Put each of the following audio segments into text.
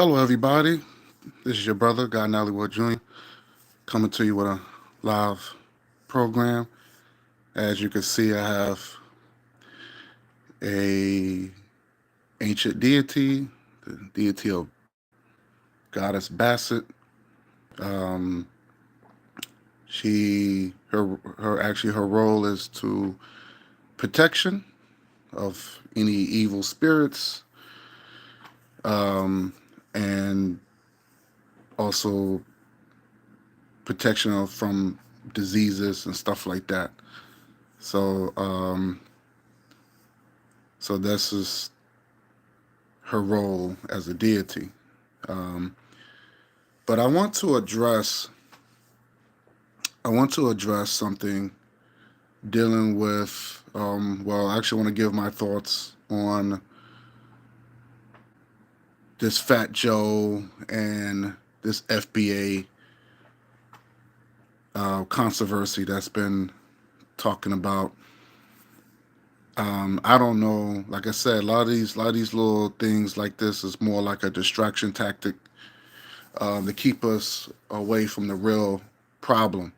Hello, everybody. This is your brother, Guy Nollywood Jr., coming to you with a live program. As you can see, I have a ancient deity, the deity of Goddess Bassett. Um, her role is to protection of any evil spirits, um, and also protection from diseases and stuff like that. So, so this is her role as a deity. Um, but I want to address something dealing with. Well, I actually want to give my thoughts on this Fat Joe and this FBA controversy that's been talking about. I don't know. Like I said, a lot of these little things like this is more like a distraction tactic to keep us away from the real problem.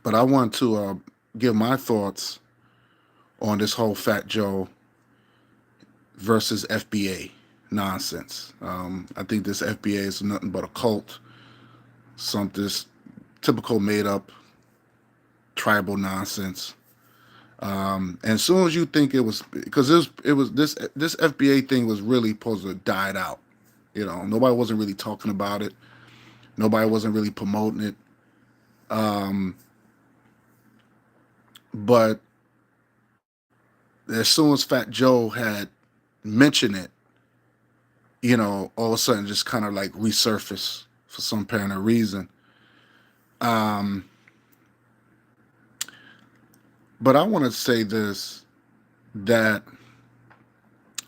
But I want to give my thoughts on this whole Fat Joe versus FBA nonsense. I think this FBA is nothing but a cult, some this typical made up tribal nonsense. And as soon as you think it was, because this FBA thing was really supposed to died out. You know, nobody wasn't really talking about it. Nobody wasn't really promoting it. Um, but as soon as Fat Joe had mentioned it, you know, all of a sudden just kind of like resurface for some apparent reason. Um, but I want to say this that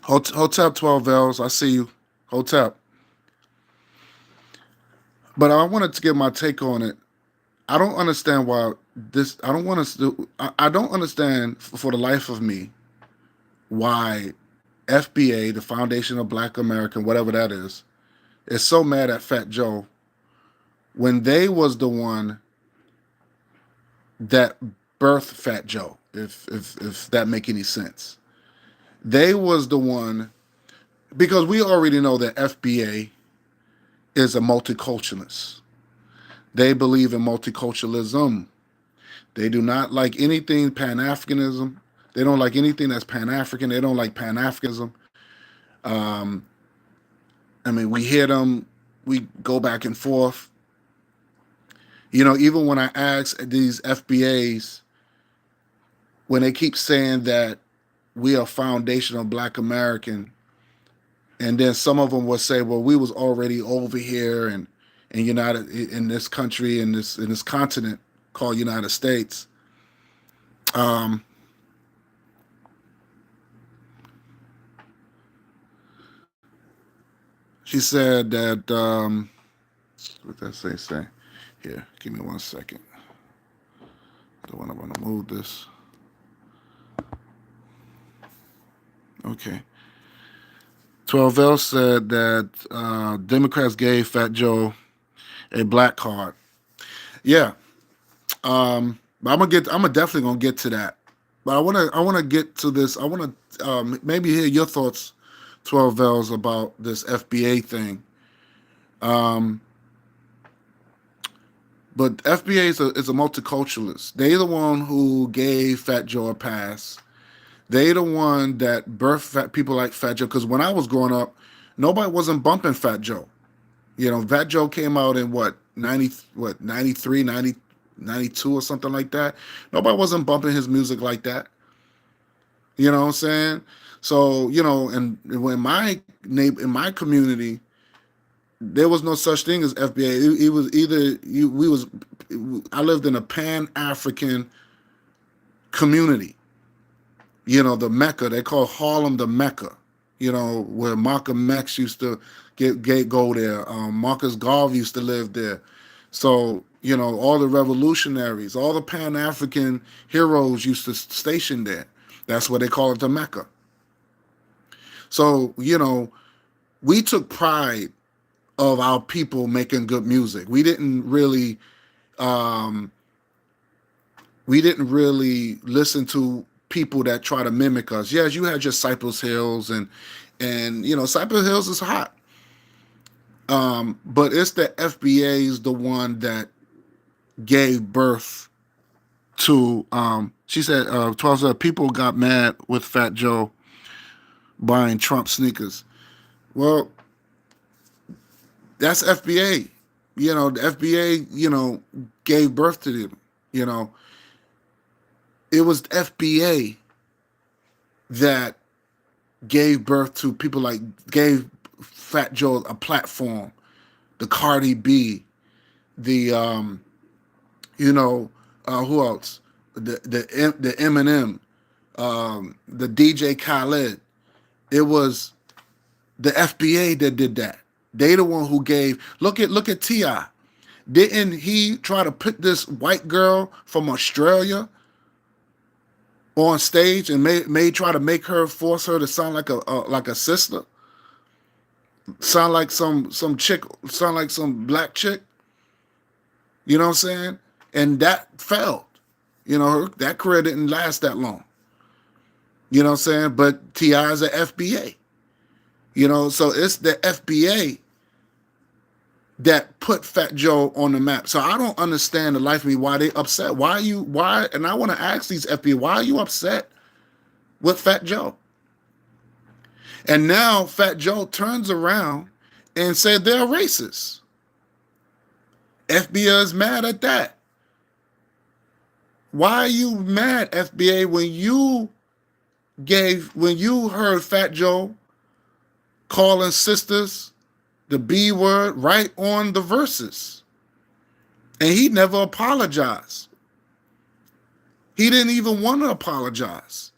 Hotep 12 L's, I see you, Hotep. But I wanted to get my take on it. I don't understand why this. I don't want to. I don't understand for the life of me why FBA, the Foundation of Black American, whatever that is so mad at Fat Joe when they was the one that birthed Fat Joe. If that make any sense, they was the one because we already know that FBA is a multiculturalist. They believe in multiculturalism. They do not like anything Pan Africanism. They don't like anything that's Pan African. They don't like Pan Africanism. Um, I mean, we hear them. We go back and forth. You know, even when I ask these FBAs, when they keep saying that we are foundational Black American, and then some of them will say, "Well, we was already over here and United in this country in this continent called United States." Um, she said that. What did that say? Here, give me 1 second. The one I'm gonna move this. Okay. 12L said that Democrats gave Fat Joe a black card. Yeah. But I'm definitely gonna get to that. But I wanna get to this. I wanna maybe hear your thoughts, 12Ls, about this FBA thing. Um, but FBA is a multiculturalist. They the one who gave Fat Joe a pass. They the one that birthed people like Fat Joe. Because when I was growing up, nobody wasn't bumping Fat Joe. You know, Fat Joe came out in what 93, 92 or something like that. Nobody wasn't bumping his music like that. You know what I'm saying? So you know, and when in my community, there was no such thing as FBA. It was either we was. I lived in a Pan African community. You know, the Mecca. They call Harlem the Mecca. You know, where Malcolm X used to go there. Marcus Garvey used to live there. So, you know, all the revolutionaries, all the Pan African heroes used to station there. That's what they call it, the Mecca. So, you know, we took pride of our people making good music. Um, we didn't really listen to people that try to mimic us. Yes, you had your Cypress Hills, and Cypress Hills is hot. But it's the FBA's the one that gave birth to. She said, 12 said people got mad with Fat Joe buying Trump sneakers. Well, that's FBA. The FBA, gave birth to them. You know, it was FBA that gave birth to people gave Fat Joe a platform. The Cardi B, the who else? The Eminem, the DJ Khaled. It was the FBA that did that. They the one who gave. Look at Ti. Didn't he try to put this white girl from Australia on stage and may try to force her to sound like a sister, sound like some chick, sound like some black chick. You know what I'm saying? And that failed. That career didn't last that long. You know what I'm saying? But T.I. is a FBA. So it's the FBA that put Fat Joe on the map. So I don't understand the life of me why they upset. Why? And I want to ask these FBA, why are you upset with Fat Joe? And now Fat Joe turns around and said they're racist. FBA is mad at that. Why are you mad, FBA, when you heard Fat Joe calling sisters the B word right on the verses? And he never apologized. He didn't even want to apologize.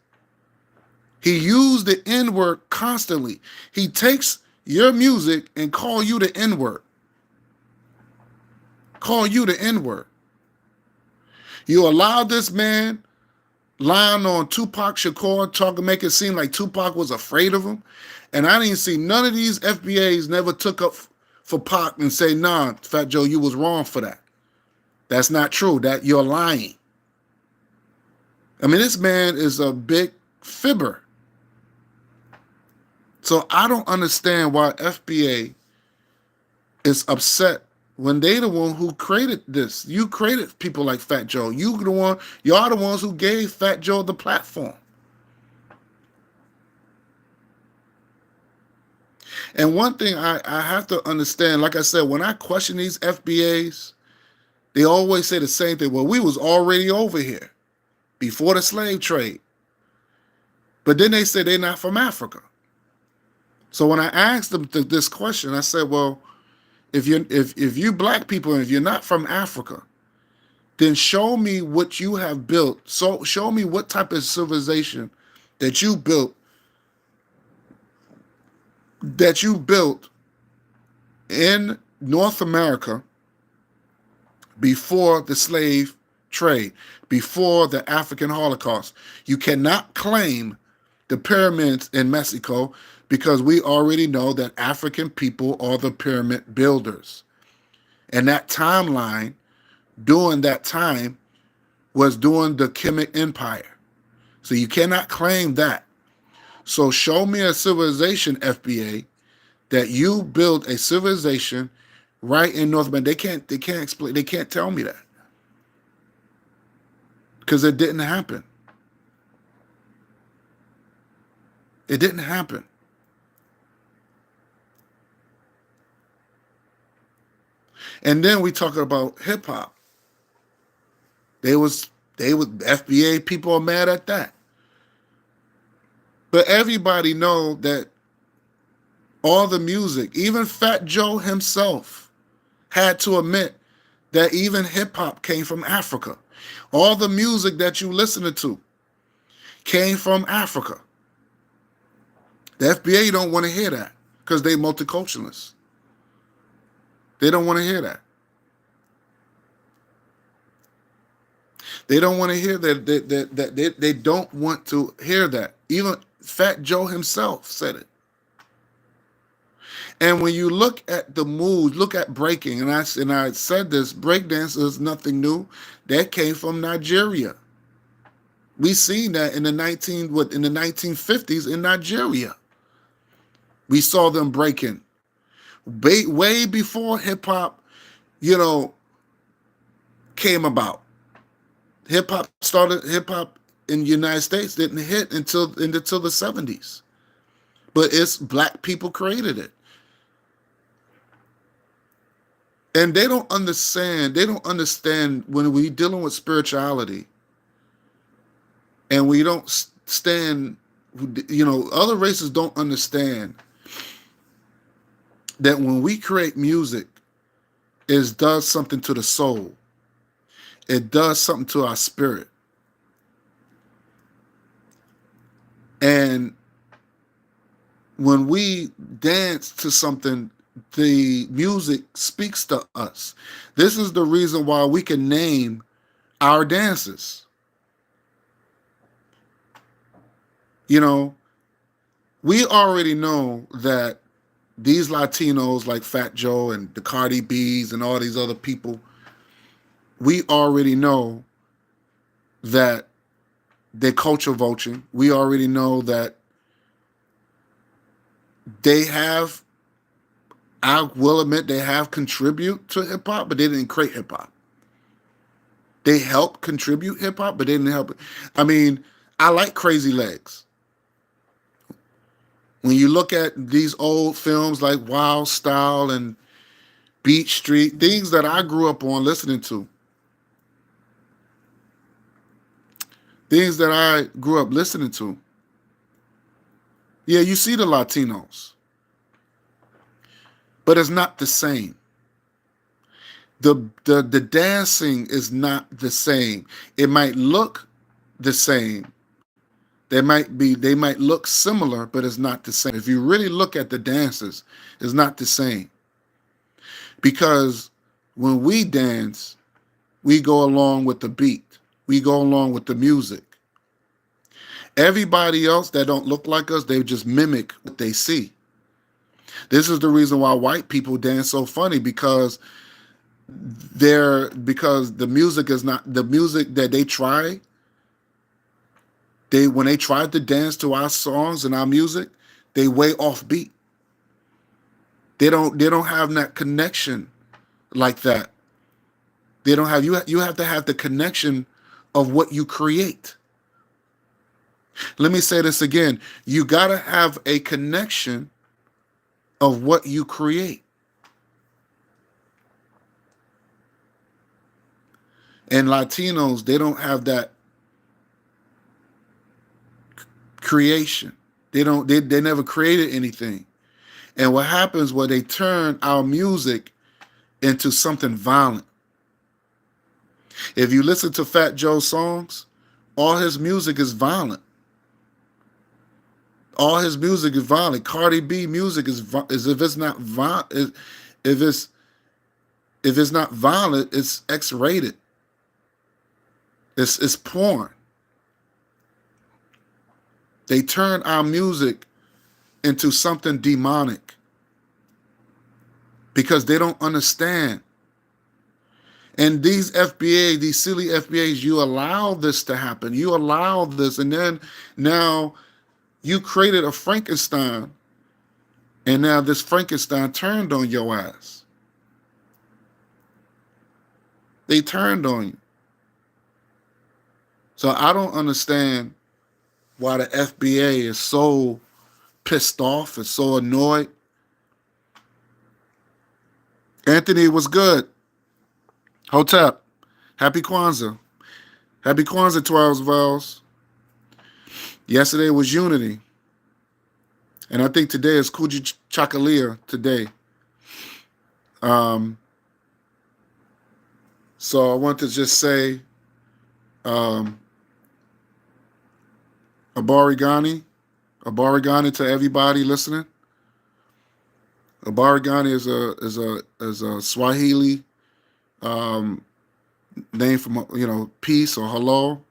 He used the N word constantly. He takes your music and call you the N word. Call you the N word. You allowed this man lying on Tupac Shakur, make it seem like Tupac was afraid of him. And I didn't see none of these FBAs never took up for Pac and say, nah, Fat Joe, you was wrong for that. That's not true. That you're lying. I mean, this man is a big fibber. So I don't understand why FBA is upset when they the one who created this. You created people like Fat Joe. Y'all the ones who gave Fat Joe the platform. And one thing I have to understand, like I said, when I question these FBAs, they always say the same thing. Well, we was already over here before the slave trade. But then they say they're not from Africa. So when I asked them this question, I said, well, if you black people and if you're not from Africa, then show me what you have built. So show me what type of civilization that you built in North America before the slave trade, before the African Holocaust. You cannot claim the pyramids in Mexico because we already know that African people are the pyramid builders. And that timeline during that time was during the Kemet Empire. So you cannot claim that. So show me a civilization, FBA, that you built a civilization right in North America. They can't explain, they can't tell me that. Because it didn't happen. It didn't happen. And then we talk about hip hop. They was FBA people are mad at that. But everybody know that all the music, even Fat Joe himself had to admit that even hip hop came from Africa. All the music that you listening to came from Africa. The FBA don't want to hear that because they multiculturalists. They don't want to hear that. They don't want to hear that. They don't want to hear that. Even Fat Joe himself said it. And when you look at the moves, look at breaking, and I said this, breakdance is nothing new. That came from Nigeria. We seen that in the 1950s in Nigeria. We saw them breaking way before hip hop, you know, came about. Hip hop in the United States didn't hit until the 70s. But it's black people created it. And they don't understand when we dealing with spirituality and we don't stand, other races don't understand that when we create music, it does something to the soul. It does something to our spirit. And when we dance to something, the music speaks to us. This is the reason why we can name our dances. You know, we already know that these Latinos like Fat Joe and the Cardi B's and all these other people, we already know that they're culture vulturing. We already know that they have, I will admit, they have contribute to hip hop, but they didn't create hip hop. They helped contribute hip hop, but they didn't help it. I mean, I like Crazy Legs. When you look at these old films like Wild Style and Beat Street, things that I grew up on listening to, things that I grew up listening to, yeah, you see the Latinos, but it's not the same. The dancing is not the same. It might look the same. They might look similar, but it's not the same. If you really look at the dances, it's not the same. Because when we dance, we go along with the beat. We go along with the music. Everybody else that don't look like us, they just mimic what they see. This is the reason why white people dance so funny, because the music is not the music that they try. When they tried to dance to our songs and our music, they way off beat. They don't have that connection like that. They don't have you have to have the connection of what you create. Let me say this again. You got to have a connection of what you create. And Latinos, they don't have that creation. They never created anything. And what happens when they turn our music into something violent? If you listen to Fat Joe's songs, all his music is violent. All his music is violent. Cardi B music is if it's not violent, if it's not violent, it's X-rated. It's porn. They turn our music into something demonic because they don't understand. And these F.B.A, these silly F.B.As, you allow this to happen. You allow this, and then now you created a Frankenstein, and now this Frankenstein turned on your ass. They turned on you. So I don't understand why the F.B.A is so pissed off and so annoyed. Anthony was good. Hotep. Happy Kwanzaa. Happy Kwanzaa, 12 Vowels. Yesterday was Unity. And I think today is Kuji Chakalia today. So I want to just say Abarigani to everybody listening. Abarigani is a Swahili name from peace or hello.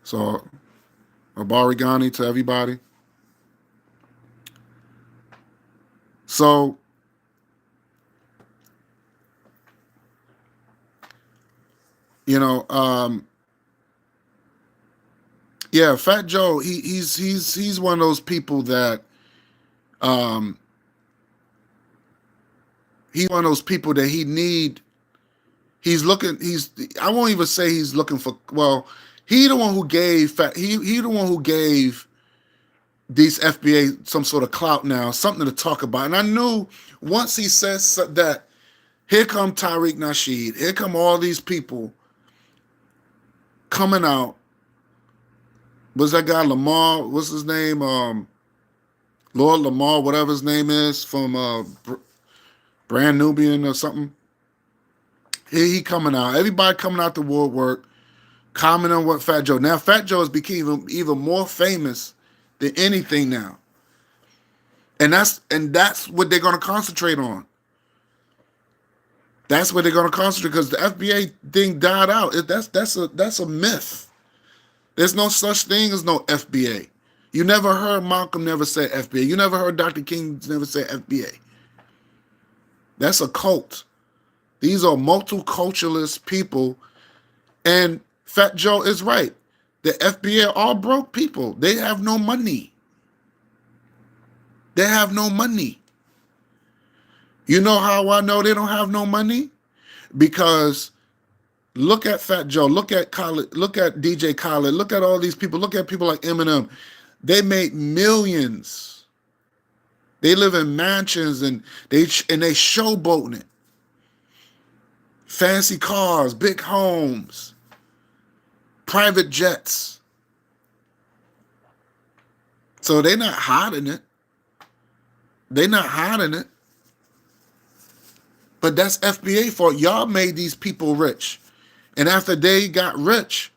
So Abarigani to everybody. So, you know, yeah, Fat Joe, he's one of those people that um he's one of those people that he's looking he's I won't even say he's looking for, well, he the one who gave he the one who gave these FBA some sort of clout now, something to talk about. And I knew once he says that, here come Tariq Nasheed, here come all these people coming out. Was that guy Lamar? What's his name? Lord Lamar, whatever his name is, from Brand Nubian or something. He coming out. Everybody coming out the woodwork, commenting on what Fat Joe. Now Fat Joe has become even more famous than anything now, and that's what they're going to concentrate on. That's what they're going to concentrate, because the FBA thing died out. That's a myth. There's no such thing as no FBA. You never heard Malcolm never say FBA. You never heard Dr. King never say FBA. That's a cult. These are multiculturalist people. And Fat Joe is right. The FBA are all broke people. They have no money. They have no money. You know how I know they don't have no money? Because look at Fat Joe, look at Khaled, look at DJ Khaled, look at all these people, look at people like Eminem. They make millions. They live in mansions and they showboating it. Fancy cars, big homes, private jets. So they're not hiding it. They're not hiding it. But that's FBA fault. Y'all made these people rich. And after they got rich,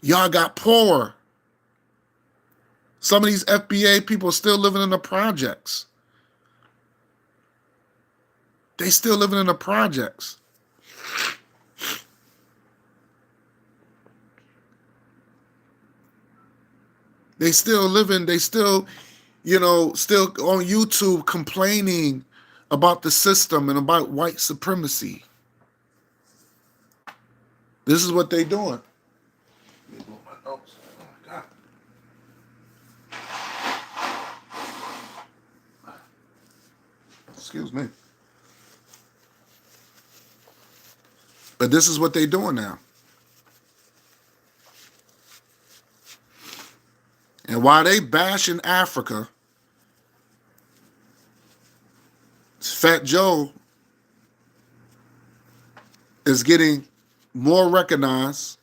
y'all got poorer. Some of these FBA people are still living in the projects. They still living in the projects. They still living, still on YouTube complaining about the system and about white supremacy. This is what they doing. Excuse me. But this is what they doing now. And while they bashing Africa, Fat Joe is getting more recognized,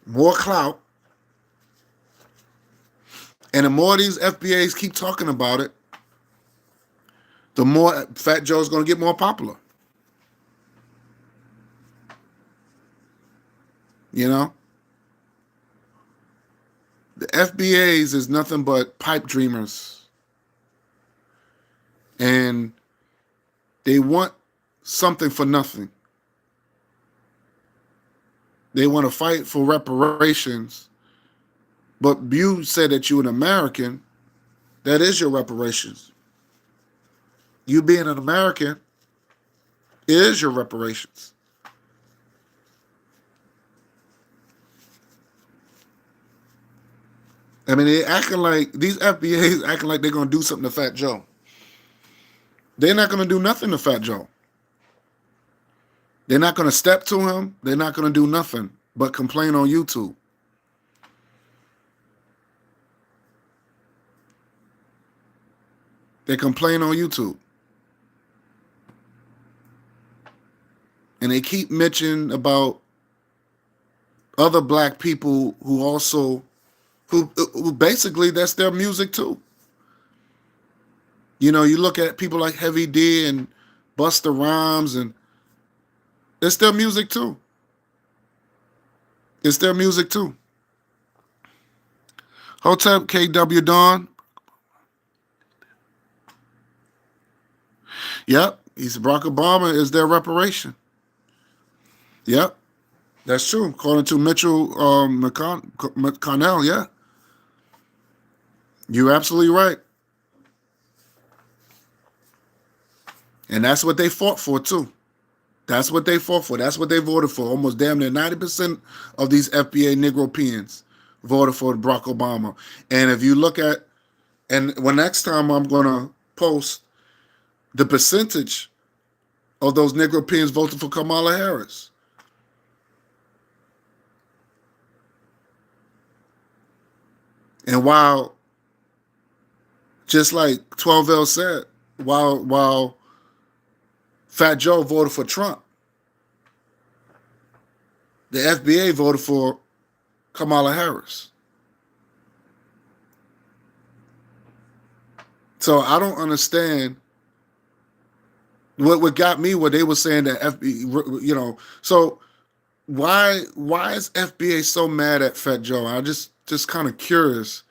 more clout, and the more these FBAs keep talking about it, the more Fat Joe's going to get more popular. You know? The FBAs is nothing but pipe dreamers. And they want something for nothing. They want to fight for reparations. But you said that you're an American. That is your reparations. You being an American is your reparations. I mean, they acting like, these FBAs acting like they're going to do something to Fat Joe. They're not going to do nothing to Fat Joe. They're not going to step to him. They're not going to do nothing but complain on YouTube. They complain on YouTube. And they keep mentioning about other black people who basically, that's their music too. You know, you look at people like Heavy D and Busta Rhymes, and it's their music too. It's their music too. Hotep KW Dawn. Yep, he's Barack Obama is their reparation. Yep, that's true. According to Mitchell McConnell, yeah. You're absolutely right. And that's what they fought for too. That's what they fought for. That's what they voted for. Almost damn near 90% of these FBA Negropeans voted for Barack Obama. And if you look at, and when next time I'm gonna post the percentage of those Negropeans voted for Kamala Harris. And while, just like 12L said, while Fat Joe voted for Trump, the FBA voted for Kamala Harris. So I don't understand what got me. What they were saying that FBA, so why is FBA so mad at Fat Joe? I just kind of curious.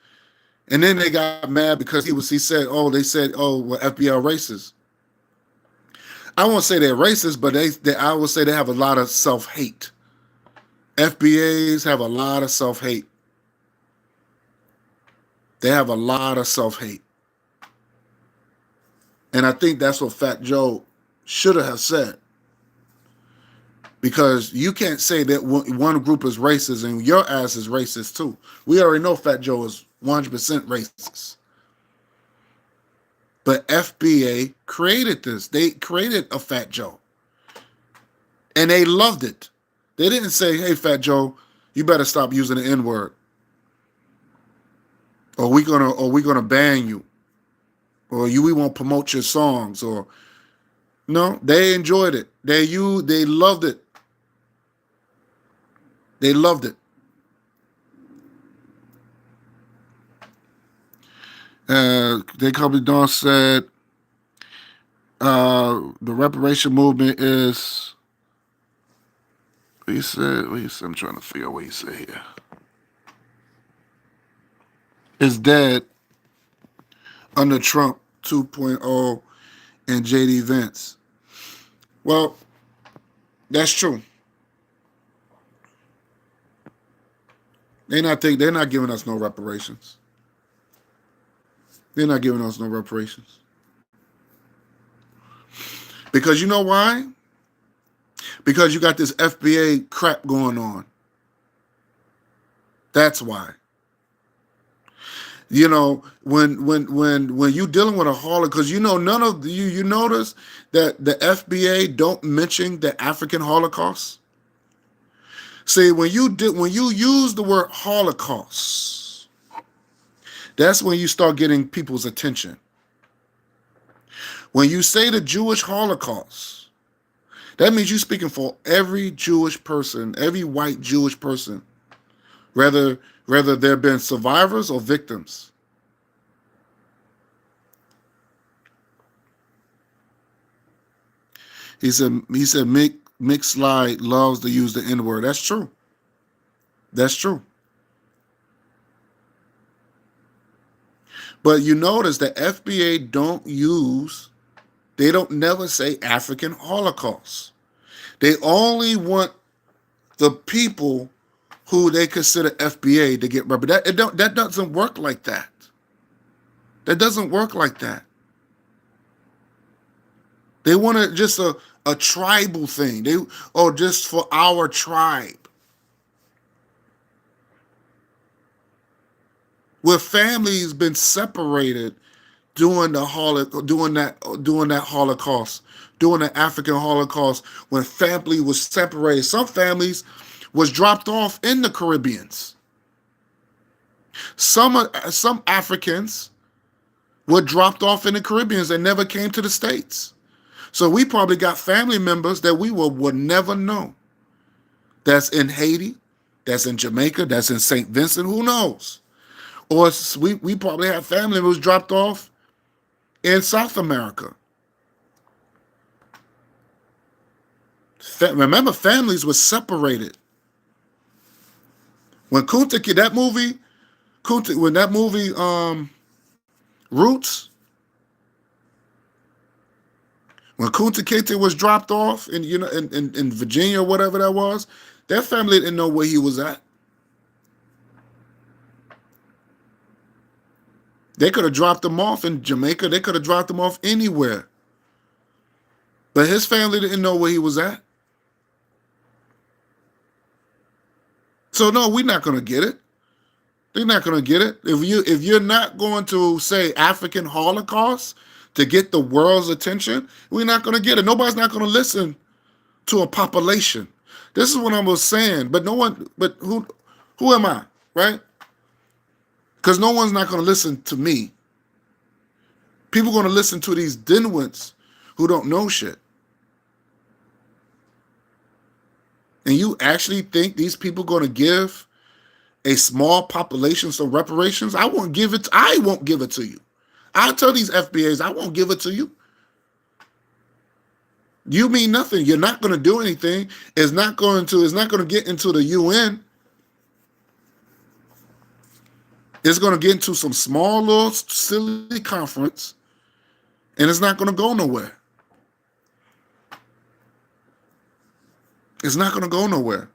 And then they got mad because he said, oh, they said, oh, well, FBA are racist. I won't say they're racist, but I would say they have a lot of self hate. FBAs have a lot of self hate. They have a lot of self hate. And I think that's what Fat Joe should have said. Because you can't say that one group is racist and your ass is racist too. We already know Fat Joe is 100% racist. But FBA created this. They created a Fat Joe. And they loved it. They didn't say, hey, Fat Joe, you better stop using the N-word. Or we're gonna ban you. Or we won't promote your songs. Or no, they enjoyed it. They loved it. They loved it. They Company Dawn said the reparation movement is. What he said. I'm trying to figure out what he said here. Is dead under Trump 2.0 and JD Vance. Well, that's true. They're not giving us no reparations. They're not giving us no reparations. Because you know why? Because you got this FBA crap going on. That's why. You know, when you dealing with a Holocaust, because none of you notice that the FBA don't mention the African Holocaust. See, when you use the word Holocaust, that's when you start getting people's attention. When you say the Jewish Holocaust, that means you're speaking for every Jewish person, every white Jewish person, whether they've been survivors or victims. He said Mick Slide loves to use the N-word. That's true. That's true. But you notice the FBA they don't never say African Holocaust. They only want the people who they consider FBA to get represented. That doesn't work like that. That doesn't work like that. They want just a tribal thing. Just for our tribe. Where families been separated during that Holocaust, during the African Holocaust, when family was separated. Some families was dropped off in the Caribbeans. Some Africans were dropped off in the Caribbeans and never came to the States. So we probably got family members that we would never know. That's in Haiti, that's in Jamaica, that's in St. Vincent, who knows? Or we probably have family members dropped off in South America. Remember, families were separated. When Kunta, when that movie Roots, when Kunta Kinte was dropped off in Virginia or whatever that was, their family didn't know where he was at. They could have dropped him off in Jamaica. They could have dropped him off anywhere. But his family didn't know where he was at. So no, we're not gonna get it. They're not gonna get it. If you're not going to say African Holocaust to get the world's attention, we're not gonna get it. Nobody's not gonna listen to a population. This is what I was saying. But no one. But who am I, right? Because no one's not gonna listen to me. People are gonna listen to these dinwits who don't know shit. And you actually think these people are gonna give a small population some reparations? I won't give it. I won't give it to you. I tell these F.B.A.s, I won't give it to you. You mean nothing. You're not going to do anything. It's not going to. It's not going to get into the UN. It's going to get into some small little silly conference, and it's not going to go nowhere. It's not going to go nowhere.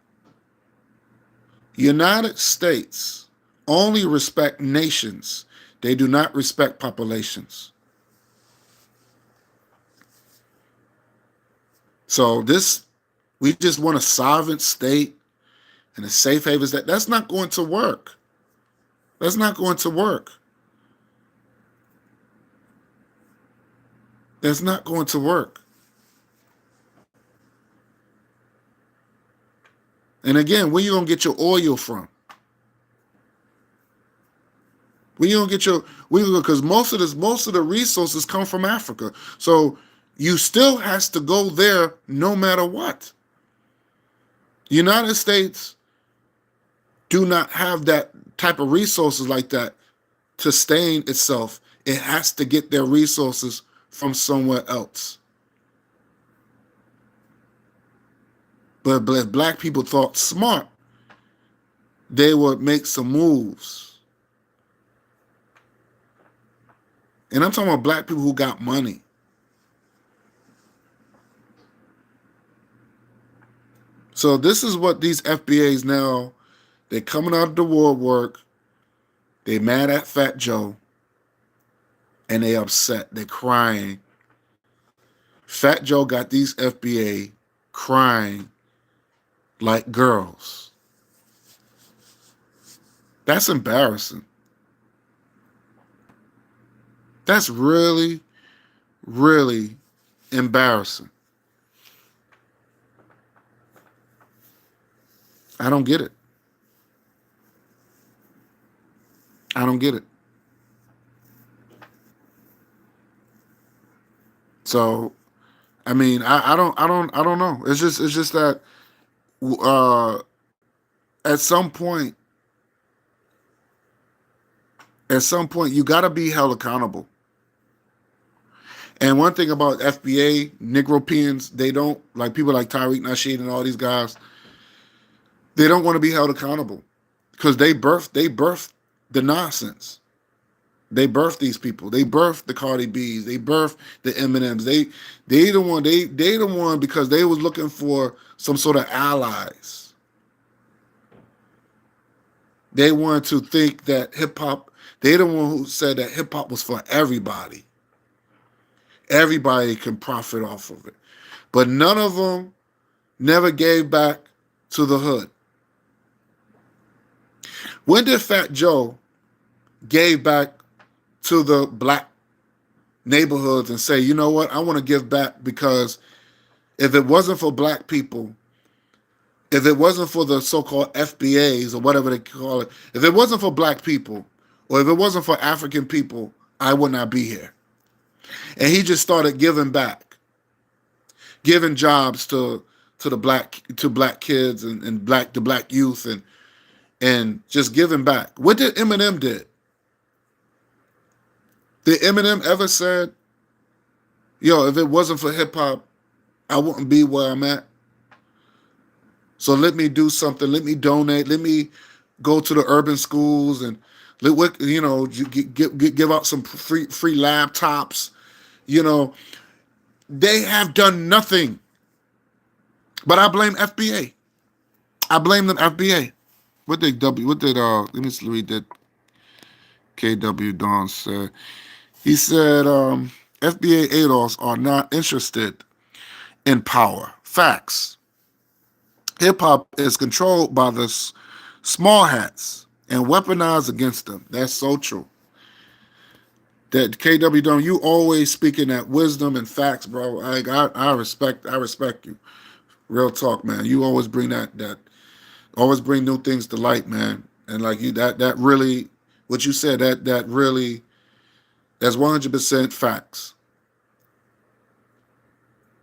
United States only respect nations. They do not respect populations. So we just want a sovereign state and a safe haven state. That's not going to work. That's not going to work. That's not going to work. And again, where you gonna get your oil from? Where you gonna get your because most of the resources come from Africa. So you still has to go there no matter what. United States do not have that type of resources like that to sustain itself. It has to get their resources from somewhere else. But if black people thought smart, they would make some moves. And I'm talking about black people who got money. So this is what these F.B.A.s now, they're coming out of the woodwork. They mad at Fat Joe. And they upset. They're crying. Fat Joe got these F.B.A. crying like girls. That's embarrassing. That's really, really embarrassing. I don't get it. I don't get it. So, I mean, I don't know. It's just that uh, at some point, you got to be held accountable. And one thing about F.B.A. Negropeans, they don't like people like Tariq Nasheed and all these guys. They don't want to be held accountable because they birthed the nonsense. They birthed these people. They birthed the Cardi B's. They birthed the Eminems. They the one because they was looking for some sort of allies. They wanted to think that hip hop. They the one who said that hip hop was for everybody. Everybody can profit off of it, but none of them never gave back to the hood. When did Fat Joe gave back to the black neighborhoods and say, you know what, I want to give back because if it wasn't for black people, if it wasn't for the so-called F.B.A.s or whatever they call it, if it wasn't for black people or if it wasn't for African people, I would not be here. And he just started giving back, giving jobs to black kids and black youth and just giving back. What did Eminem did? Did Eminem ever said, yo, if it wasn't for hip hop, I wouldn't be where I'm at? So let me do something. Let me donate. Let me go to the urban schools and give out some free laptops. They have done nothing. But I blame F.B.A. I blame them F.B.A. What did let me read that KW Don said. He said F.B.A. ADOS are not interested. in power. Facts. Hip hop is controlled by the small hats and weaponized against them. That's so true. That KW Don, you always speaking that wisdom and facts, bro. I respect you. Real talk, man. You always bring that always bring new things to light, man. And like you, that really, what you said, that really, that's 100% facts.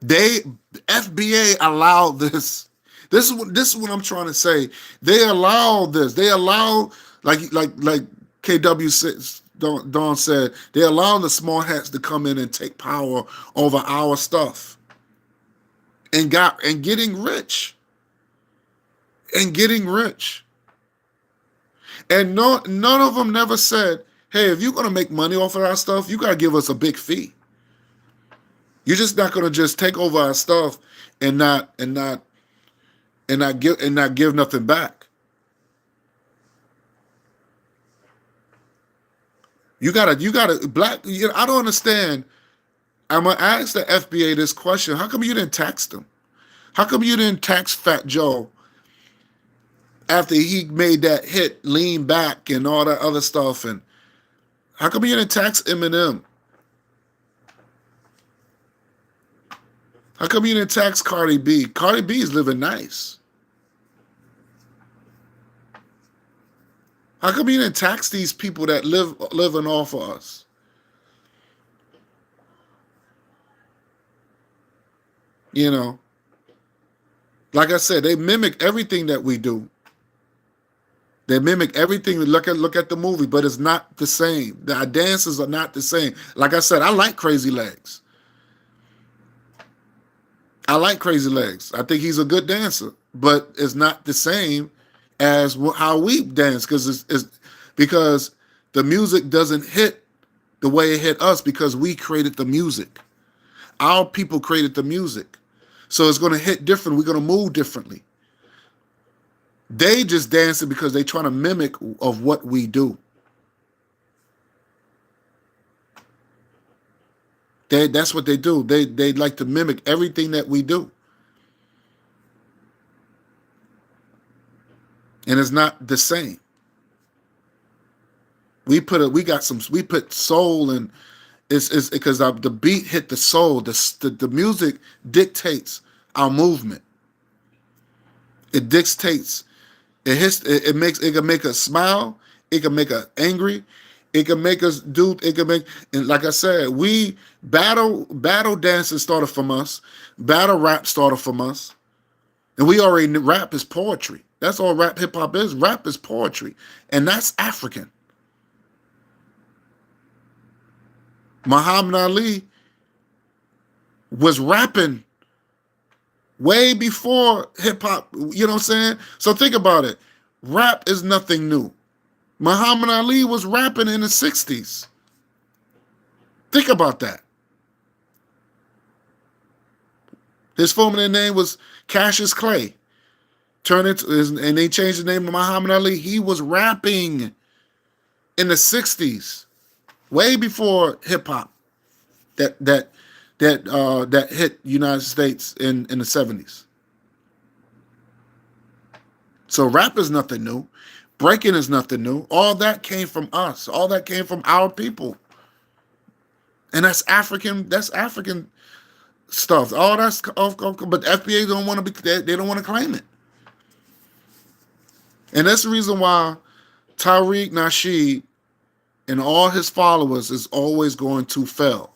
They FBA allowed this. This is what I'm trying to say. They allow this. They allow like KW says, Don said, they allow the small hats to come in and take power over our stuff and getting rich and getting rich. And none of them never said, "Hey, if you're gonna make money off of our stuff, you gotta give us a big fee. You're just not gonna just take over our stuff and not give nothing back. You gotta black. I don't understand. I'm gonna ask the FBA this question: how come you didn't tax them? How come you didn't tax Fat Joe after he made that hit, Lean Back, and all that other stuff? And how come you didn't tax Eminem? How come you didn't tax Cardi B? Cardi B is living nice. How come you didn't tax these people that living off of us? You know, like I said, they mimic everything that we do. They mimic everything. Look at the movie, but it's not the same. The dances are not the same. Like I said, I like Crazy Legs. I like Crazy Legs. I think he's a good dancer, but it's not the same as how we dance because the music doesn't hit the way it hit us because we created the music. Our people created the music, so it's going to hit different. We're going to move differently. They just dancing because they trying to mimic of what we do. That's what they do. They like to mimic everything that we do, and it's not the same. We put soul and it's because the beat hit the soul. The music dictates our movement. It dictates. It hits. It can make us smile. It can make us angry. It can make us do. It can make. And like I said, we battle dances started from us. Battle rap started from us. And we already knew rap is poetry. That's all rap hip hop is. Rap is poetry, and that's African. Muhammad Ali was rapping way before hip hop. You know what I'm saying? So think about it. Rap is nothing new. Muhammad Ali was rapping in the 60s. Think about that. His former name was Cassius Clay. And they changed the name to Muhammad Ali. He was rapping in the 60s, way before hip hop that hit United States in the 70s. So rap is nothing new. Breaking is nothing new. All that came from us. All that came from our people. And that's African stuff. All that's but the FBA don't want to be they don't want to claim it. And that's the reason why Tariq Nasheed and all his followers is always going to fail.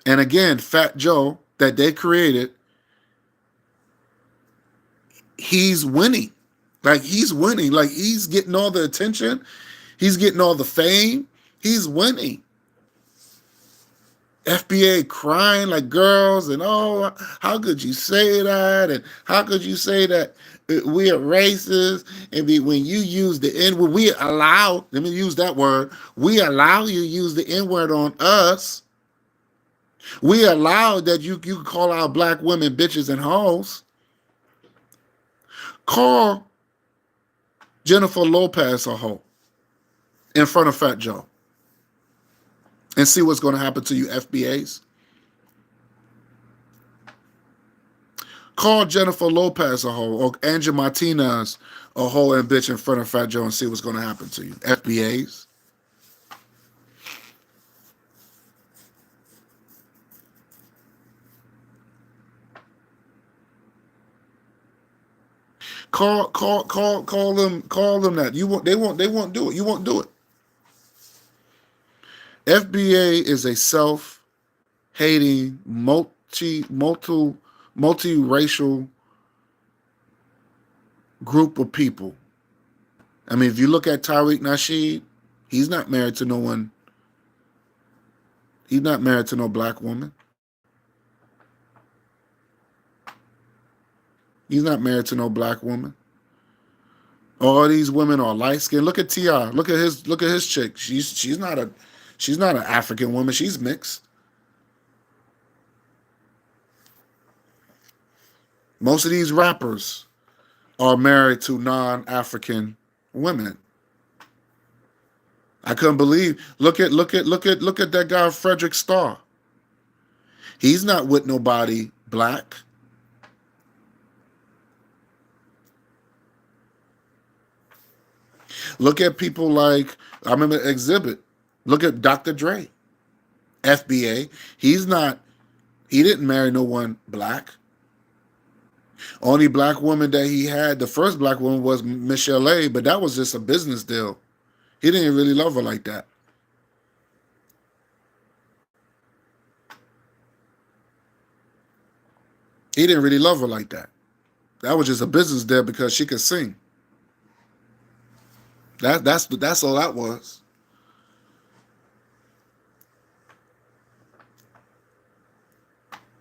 And again, Fat Joe that they created, he's winning. Like he's winning. Like he's getting all the attention. He's getting all the fame. He's winning. F.B.A. crying like girls and oh, how could you say that? And how could you say that we are racist? And when you use the N word, let me use that word, we allow you to use the N word on us. We allow that you call our black women bitches and hoes. Call Jennifer Lopez a hoe in front of Fat Joe. and see what's going to happen to you, FBAs. Call Jennifer Lopez a hoe or Angie Martinez a hoe and bitch in front of Fat Joe and see what's going to happen to you, FBAs. Call them that. You won't. They won't do it. You won't do it. FBA is a self-hating, multiracial group of people. I mean, if you look at Tariq Nasheed, he's not married to no one. He's not married to no black woman. He's not married to no black woman. All these women are light skinned. Look at Ti. Look at his chick. She's not an African woman. She's mixed. Most of these rappers are married to non-African women. I couldn't believe. Look at that guy Frederick Starr. He's not with nobody black. Look at people like, I remember Exhibit. Look at Dr. Dre, F.B.A. He didn't marry no one black. Only black woman that he had, the first black woman was Michelle A, but that was just a business deal. He didn't really love her like that. He didn't really love her like that. That was just a business deal because she could sing. That's all that was.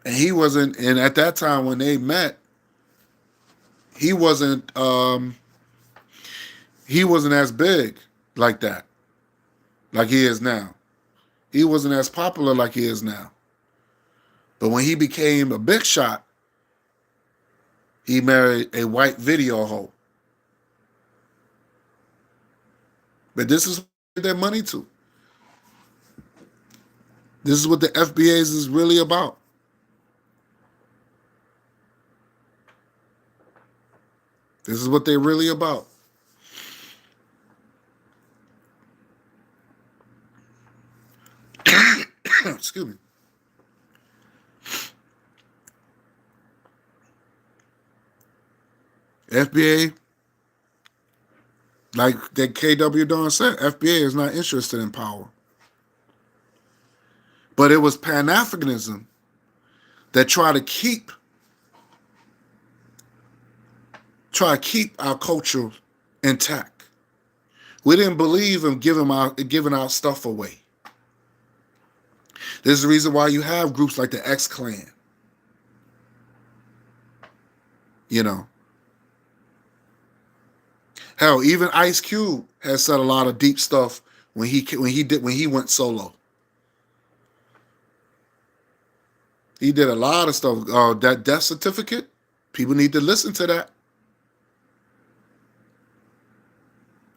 And he wasn't. And at that time when they met, he wasn't. He wasn't as big like that, like he is now. He wasn't as popular like he is now. But when he became a big shot, he married a white video hoe. But this is what their money to. This is what the FBAs is really about. This is what they're really about. Excuse me. FBA, like that KW Don said, FBA is not interested in power. But it was Pan-Africanism that tried to keep our culture intact. We didn't believe in giving out stuff away. This is the reason why you have groups like the X-Clan. You know. Hell, even Ice Cube has said a lot of deep stuff when he went solo. He did a lot of stuff. That death certificate, people need to listen to that.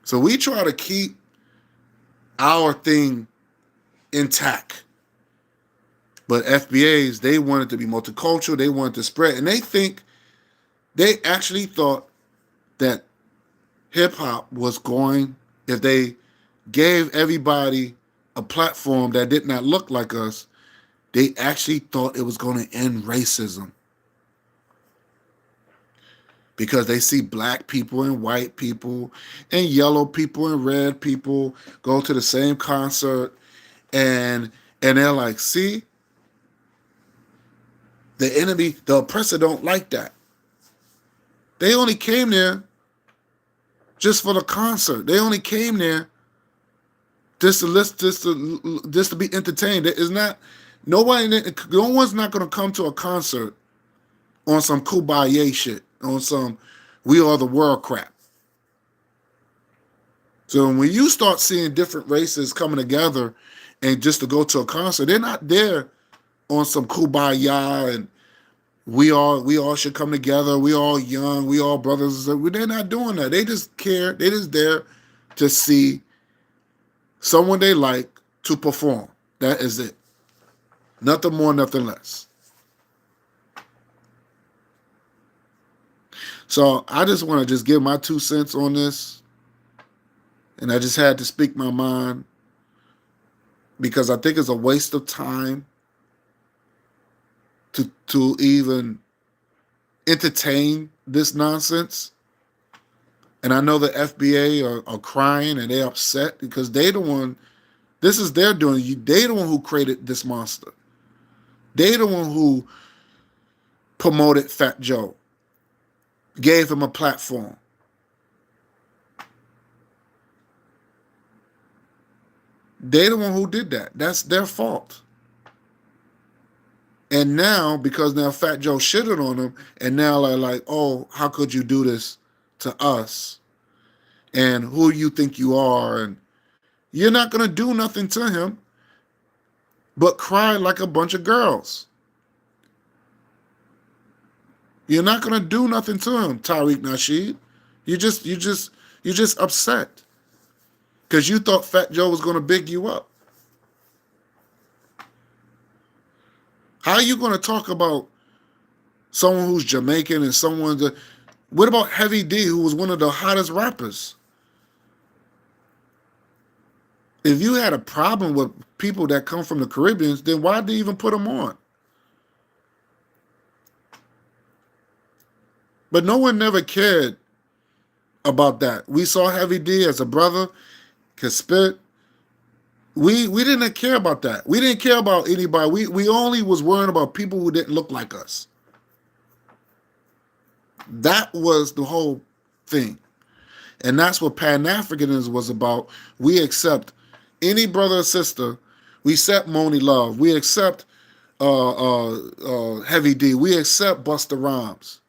So we try to keep our thing intact. But FBAs, they wanted to be multicultural. They wanted to spread. And they actually thought that hip-hop was going, if they gave everybody a platform that did not look like us, they actually thought it was going to end racism. Because they see black people and white people and yellow people and red people go to the same concert, and they're like, see, the enemy, the oppressor don't like that. They only came there just for the concert. They only came there just to be entertained. It's not no one's not going to come to a concert on some kumbaya shit, on some we are the world crap. So when you start seeing different races coming together and just to go to a concert, they're not there on some kumbaya and we all should come together. We all young. We all brothers. They're not doing that. They just care. They're just there to see someone they like to perform. That is it. Nothing more, nothing less. So I just want to just give my 2 cents on this, and I just had to speak my mind because I think it's a waste of time to even entertain this nonsense. And I know the FBA are crying and they're upset because they the one. This is their doing. They the one who created this monster. They the one who promoted Fat Joe, gave him a platform. They the one who did that. That's their fault. And now, because now Fat Joe shitted on him, and now they're like, oh, how could you do this to us? And who you think you are? And you're not gonna do nothing to him but cry like a bunch of girls. You're not gonna do nothing to him, Tariq Nasheed. You just upset because you thought Fat Joe was gonna big you up. How are you gonna talk about someone who's Jamaican and someone that? What about Heavy D, who was one of the hottest rappers? If you had a problem with people that come from the Caribbean, then why did you even put them on? But no one never cared about that. We saw Heavy D as a brother, could spit. We didn't care about that. We didn't care about anybody. We only was worrying about people who didn't look like us. That was the whole thing. And that's what Pan-Africanism was about. We accept any brother or sister. We accept Moni Love. We accept Heavy D. We accept Busta Rhymes.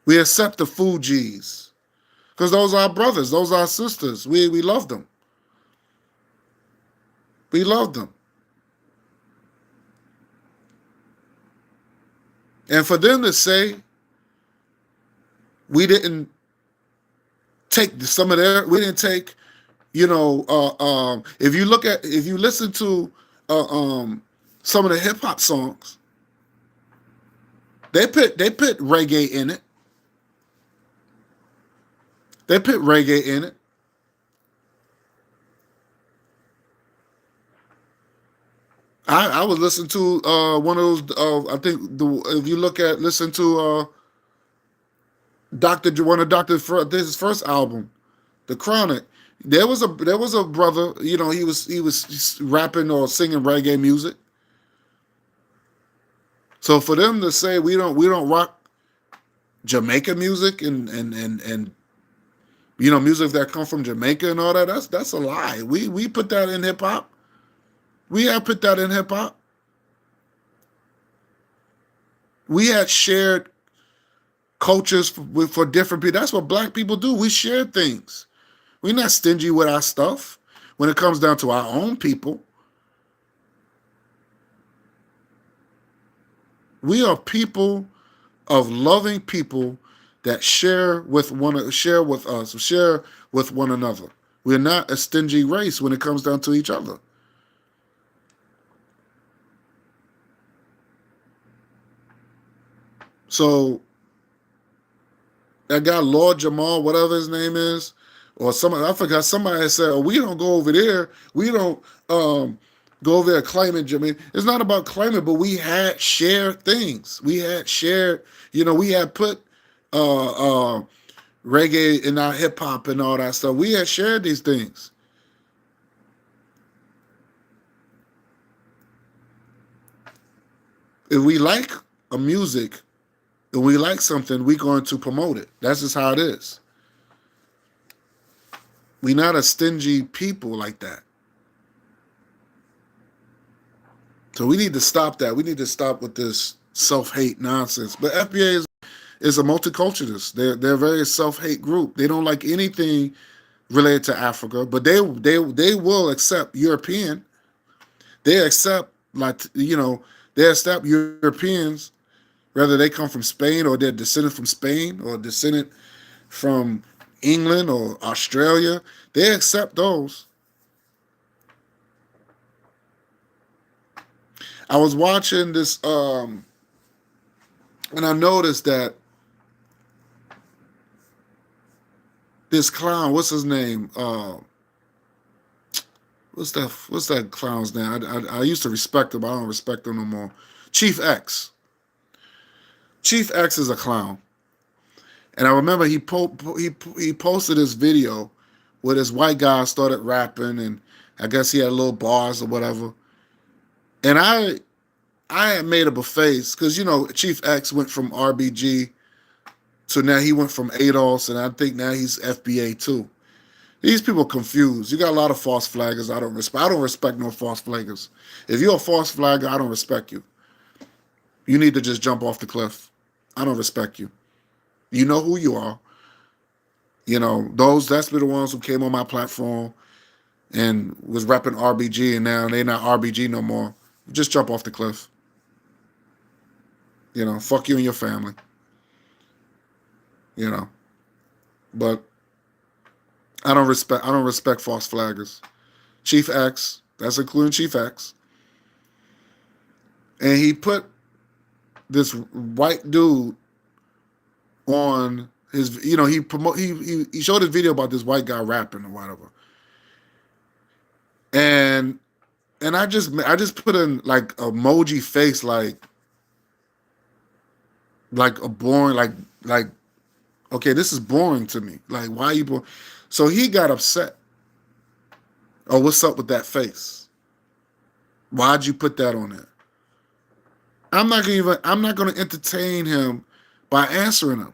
We accept the Fugees. Because those are our brothers. Those are our sisters. We love them. We love them. And for them to say we didn't take some of their, we didn't take, if you listen to some of the hip hop songs, they put reggae in it. They put reggae in it. I was listening to one of those. I think if you listen to one of his first album, The Chronic. There was a brother. He was rapping or singing reggae music. So for them to say we don't rock Jamaican music and music that come from Jamaica and all that, that's a lie. We put that in hip hop. We have put that in hip hop. We had shared cultures for different people. That's what black people do. We share things. We're not stingy with our stuff when it comes down to our own people. We are people of loving people that share with us, share with one another. We're not a stingy race when it comes down to each other. So that guy Lord Jamal, whatever his name is, or somebody, I forgot, somebody said, "Oh, we don't go over there. We don't go over there claiming Jamaica." It's not about claiming, but we had shared things. We had shared, we had put reggae in our hip hop and all that stuff. We had shared these things. If we like a music, if we like something, we're going to promote it. That's just how it is. We're not a stingy people like that. So we need to stop that. We need to stop with this self-hate nonsense. But F.B.A. is a multiculturalist. They're a very self-hate group. They don't like anything related to Africa, but they will accept European. They accept they accept Europeans, whether they come from Spain or they're descended from Spain or descended from England or Australia. They accept those. I was watching this, and I noticed that this clown, what's his name? What's that clown's name? I used to respect him, but I don't respect him no more. Chief X. Chief X is a clown, and I remember he posted this video where this white guy started rapping, and I guess he had little bars or whatever. And I had made up a face because Chief X went from RBG to now he went from ADOS, and I think now he's F.B.A. too. These people confused. You got a lot of false flaggers. I don't respect. I don't respect no false flaggers. If you're a false flagger, I don't respect you. You need to just jump off the cliff. I don't respect you. You know who you are. That's been the ones who came on my platform and was repping RBG, and now they're not RBG no more. Just jump off the cliff. Fuck you and your family. You know. But I don't respect false flaggers. Chief X, that's including Chief X. And he put this white dude on his, he showed his video about this white guy rapping or whatever. And I just put in like emoji face like a boring like okay, this is boring to me. Like, why are you boring? So he got upset. Oh, what's up with that face? Why'd you put that on there? I'm not gonna entertain him by answering him.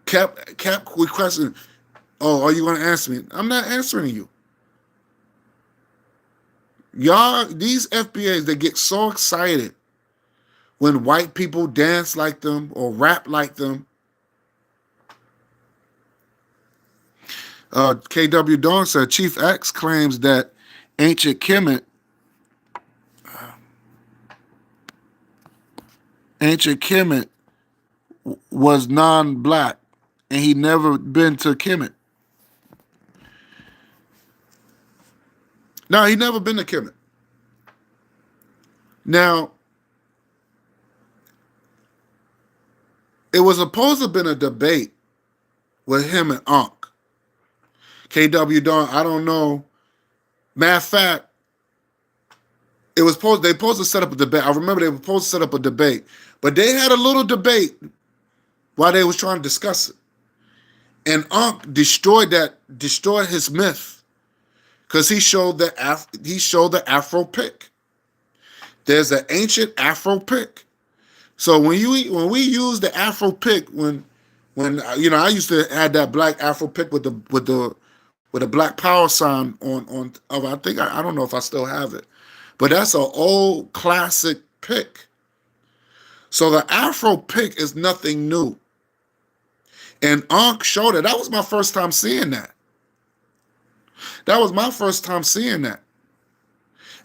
Kept requesting, oh, are you gonna answer me? I'm not answering you. Y'all, these F.B.A.s, they get so excited when white people dance like them or rap like them. KW Dawn said Chief X claims that ancient Kemet was non-black and he never been to Kemet. No, he never been to Kemet. Now, it was supposed to have been a debate with him and Unc. KW Dawn, I don't know. Matter of fact, they supposed to set up a debate. I remember they were supposed to set up a debate, but they had a little debate while they was trying to discuss it. And Unc destroyed his myth because he showed the Afro pick. There's an ancient Afro pick. So when we use the Afro pick, when I used to have that black Afro pick with a black power sign on I think I don't know if I still have it, but that's an old classic pick. So the Afro pick is nothing new. And Unc showed it. That was my first time seeing that.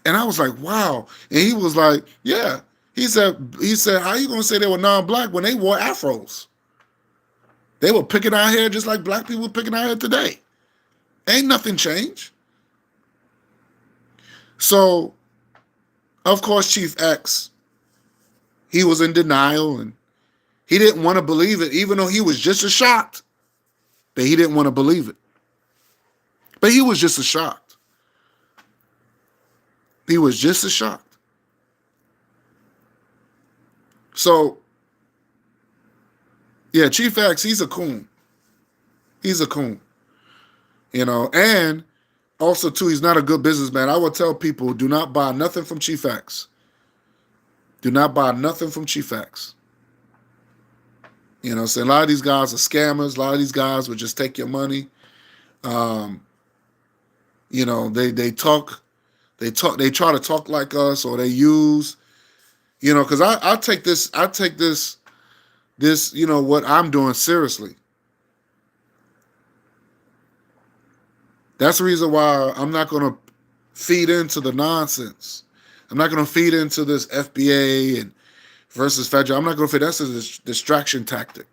And I was like, wow. And he was like, yeah. He said, how you gonna say they were non-black when they wore afros? They were picking our hair just like black people picking our hair today. Ain't nothing changed. So, of course, Chief X, he was in denial and he didn't want to believe it, even though he was just as shocked that he didn't want to believe it. But he was just as shocked. He was just as shocked. So, yeah, Chief X, he's a coon. He's a coon. And also, too, he's not a good businessman. I would tell people, do not buy nothing from Chief X. Do not buy nothing from Chief X. So a lot of these guys are scammers. A lot of these guys would just take your money. They try to talk like us, or they use, because I take this, what I'm doing seriously. That's the reason why I'm not going to feed into the nonsense. I'm not going to feed into this F.B.A. and versus federal. I'm not going to feed. That's a distraction tactic.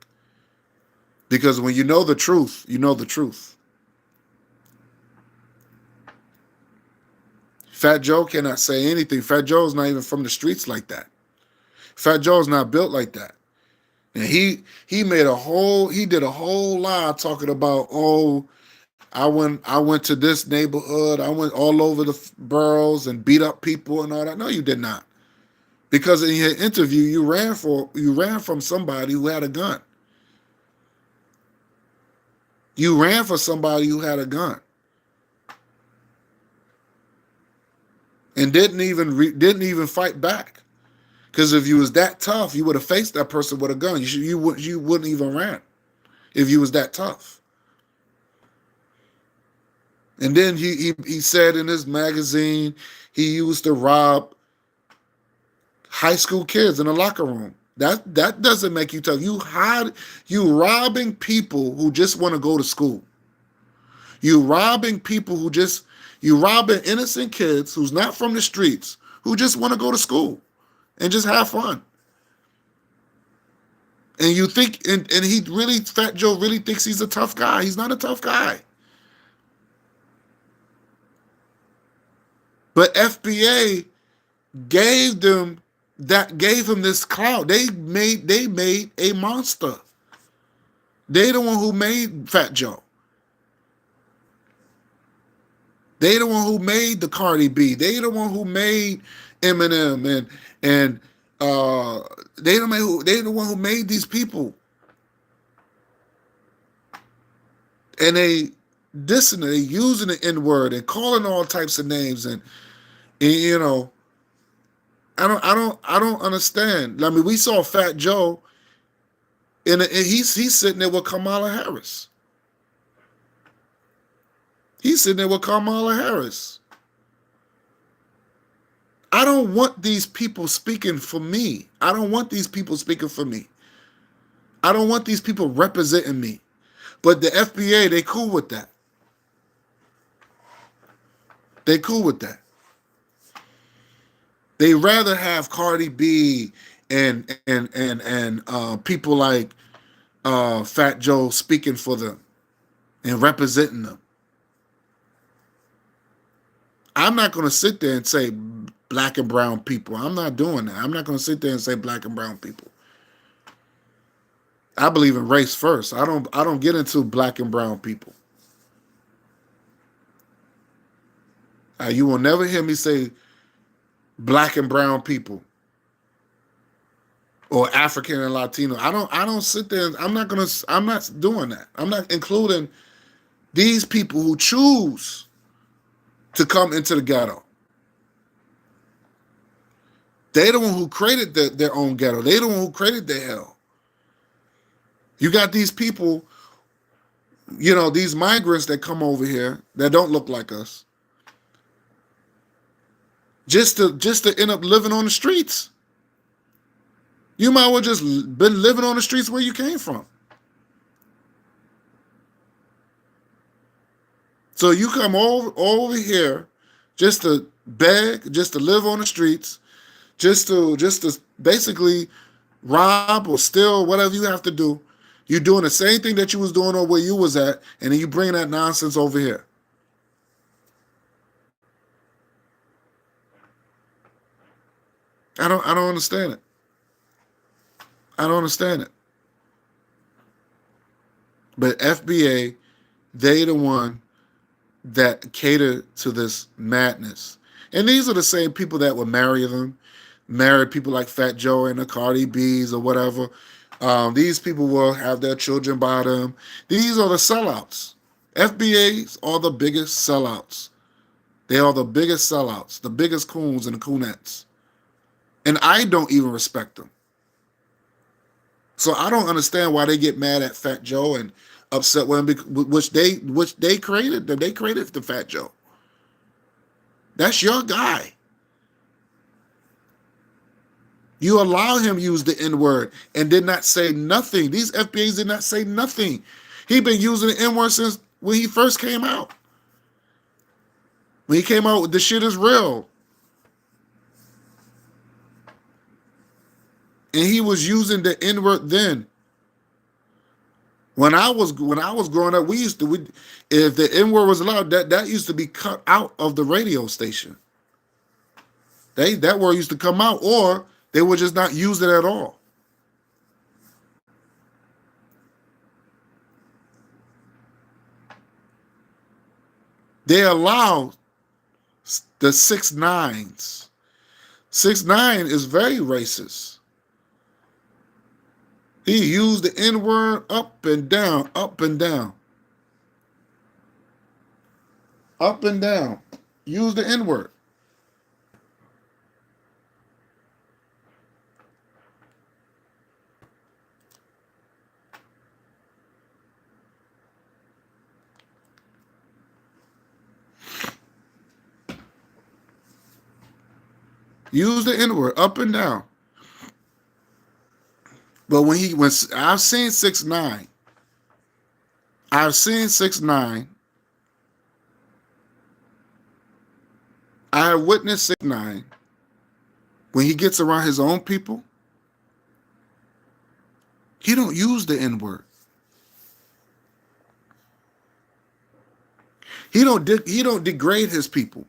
Because when you know the truth, you know the truth. Fat Joe cannot say anything. Fat Joe's not even from the streets like that. Fat Joe's not built like that. And he did a whole lot talking about, oh, I went to this neighborhood, I went all over the boroughs and beat up people and all that. No, you did not. Because in your interview you ran from somebody who had a gun. You ran for somebody who had a gun. And didn't even fight back. Because if you was that tough, you would have faced that person with a gun. You wouldn't even ran if you was that tough. And then he said in his magazine he used to rob high school kids in a locker room. That doesn't make you tough. You robbing people who just want to go to school. You robbing innocent kids who's not from the streets who just want to go to school and just have fun. And you think and Fat Joe really thinks he's a tough guy. He's not a tough guy. But F.B.A. gave him this clout. They made a monster. They the one who made Fat Joe. They the one who made the Cardi B. They the one who made Eminem and they the one who made these people. And they dissing it, they using the N-word and calling all types of names and you know, I don't understand. I mean, we saw Fat Joe and he's sitting there with Kamala Harris. He's sitting there with Kamala Harris. I don't want these people speaking for me. I don't want these people speaking for me. I don't want these people representing me. But the F.B.A., they cool with that. They cool with that. They rather have Cardi B and people like Fat Joe speaking for them and representing them. I'm not going to sit there and say black and brown people. I'm not doing that. I'm not going to sit there and say black and brown people. I believe in race first. I don't get into black and brown people. You will never hear me say black and brown people or African and Latino. I don't sit there. I'm not doing that. I'm not including these people who choose to come into the ghetto. They the one who created their own ghetto. They the one who created their hell. You got these people, these migrants that come over here that don't look like us, just to end up living on the streets. You might well just been living on the streets where you came from. So you come over here just to beg, just to live on the streets, just to basically rob or steal, whatever you have to do. You're doing the same thing that you was doing over where you was at, and then you bring that nonsense over here. I don't understand it. I don't understand it. But F.B.A., they the one that cater to this madness. And these are the same people that would marry people like Fat Joe and the Cardi B's or whatever. These people will have their children by them. These are the sellouts. F.B.A.'s are the biggest sellouts. They are the biggest sellouts, the biggest coons and the coonettes. And I don't even respect them. So I don't understand why they get mad at Fat Joe and upset with him, which they created. They created the Fat Joe. That's your guy. You allow him use the N-word and did not say nothing. These F.B.A.s did not say nothing. He been using the N-word since when he first came out. When he came out with "The shit is real." And he was using the N-word then. When I was growing up, if the N-word was allowed, that used to be cut out of the radio station. That word used to come out, or they would just not use it at all. They allow the 6 9s. 6 9 is very racist. He used the N word up and down, up and down, up and down. Use the N word. Use the N word up and down. But when I've seen 6 9, I've seen 6 9. I have witnessed 6 9 when he gets around his own people. He don't use the N word. He don't degrade his people.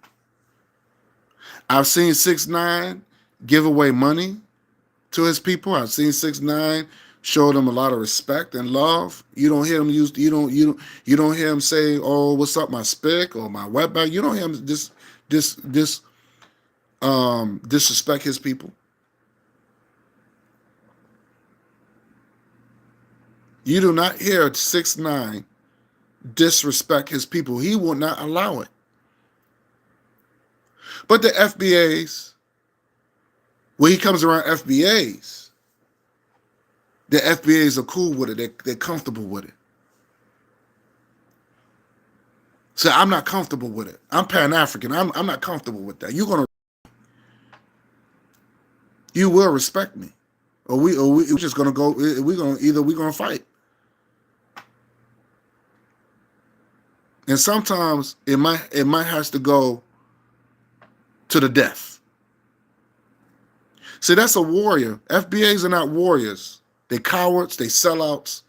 I've seen 6 9 give away money to his people. I've seen 6 9 show them a lot of respect and love. You don't hear him you don't hear him say, "Oh, what's up, my spick or my wetback." You don't hear him disrespect his people. You do not hear 6 9 disrespect his people. He will not allow it. But the F.B.A.s, when he comes around F.B.A.s, the F.B.A.s are cool with it. They're comfortable with it. So I'm not comfortable with it. I'm Pan-African. I'm not comfortable with that. You will respect me, or we're just gonna go. We're gonna fight. And sometimes it might has to go to the death. See, that's a warrior. F.B.A.s are not warriors. They cowards. They sellouts.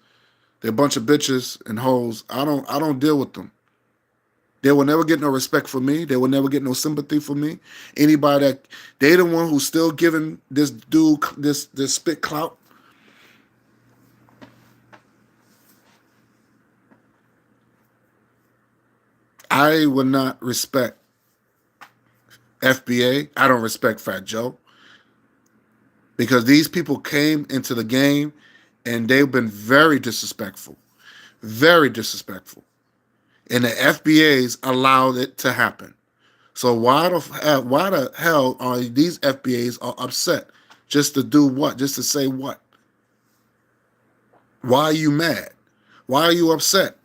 They're a bunch of bitches and hoes. I don't deal with them. They will never get no respect from me. They will never get no sympathy from me. Anybody that they the one who's still giving this dude this spit clout. I would not respect F.B.A. I don't respect Fat Joe because these people came into the game and they've been very disrespectful, very disrespectful, and the F.B.A.s allowed it to happen. So why the hell are these F.B.A.s are upset? Just to do what? Just to say what? Why are you mad? Why are you upset?